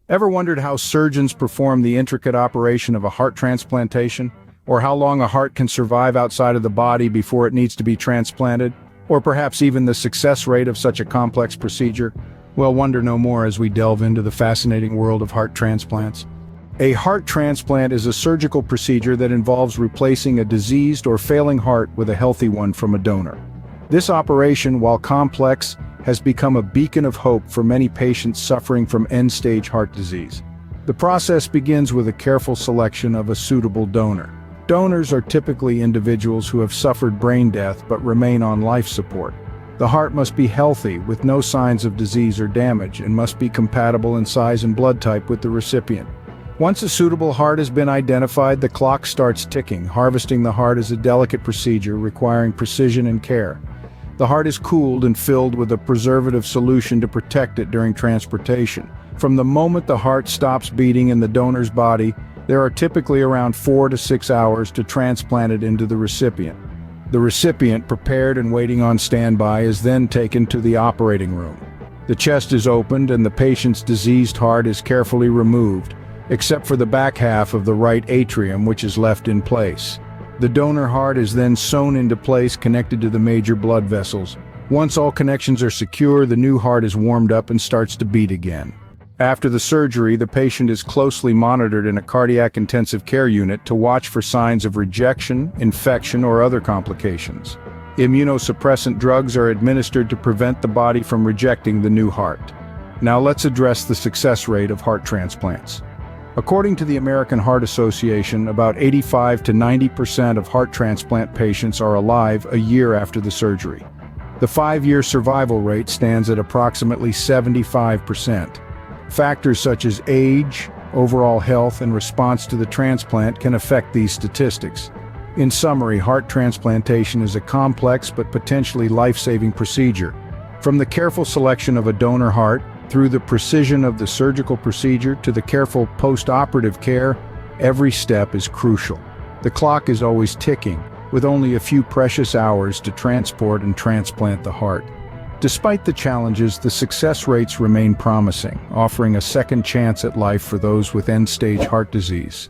Ever wondered how surgeons perform the intricate operation of a heart transplantation? Or how long a heart can survive outside of the body before it needs to be transplanted? Or perhaps even the success rate of such a complex procedure? Well, wonder no more as we delve into the fascinating world of heart transplants. A heart transplant is a surgical procedure that involves replacing a diseased or failing heart with a healthy one from a donor. This operation, while complex, has become a beacon of hope for many patients suffering from end-stage heart disease. The process begins with a careful selection of a suitable donor. Donors are typically individuals who have suffered brain death but remain on life support. The heart must be healthy, with no signs of disease or damage, and must be compatible in size and blood type with the recipient. Once a suitable heart has been identified, the clock starts ticking. Harvesting the heart is a delicate procedure requiring precision and care. The heart is cooled and filled with a preservative solution to protect it during transportation. From the moment the heart stops beating in the donor's body, there are typically around 4 to 6 hours to transplant it into the recipient. The recipient, prepared and waiting on standby, is then taken to the operating room. The chest is opened and the patient's diseased heart is carefully removed, except for the back half of the right atrium, which is left in place. The donor heart is then sewn into place, connected to the major blood vessels. Once all connections are secure, the new heart is warmed up and starts to beat again. After the surgery, the patient is closely monitored in a cardiac intensive care unit to watch for signs of rejection, infection, or other complications. Immunosuppressant drugs are administered to prevent the body from rejecting the new heart. Now let's address the success rate of heart transplants. According to the American Heart Association, about 85 to 90% of heart transplant patients are alive a year after the surgery. The 5-year survival rate stands at approximately 75%. Factors such as age, overall health, and response to the transplant can affect these statistics. In summary, heart transplantation is a complex but potentially life-saving procedure. From the careful selection of a donor heart, through the precision of the surgical procedure to the careful post-operative care, every step is crucial. The clock is always ticking, with only a few precious hours to transport and transplant the heart. Despite the challenges, the success rates remain promising, offering a second chance at life for those with end-stage heart disease.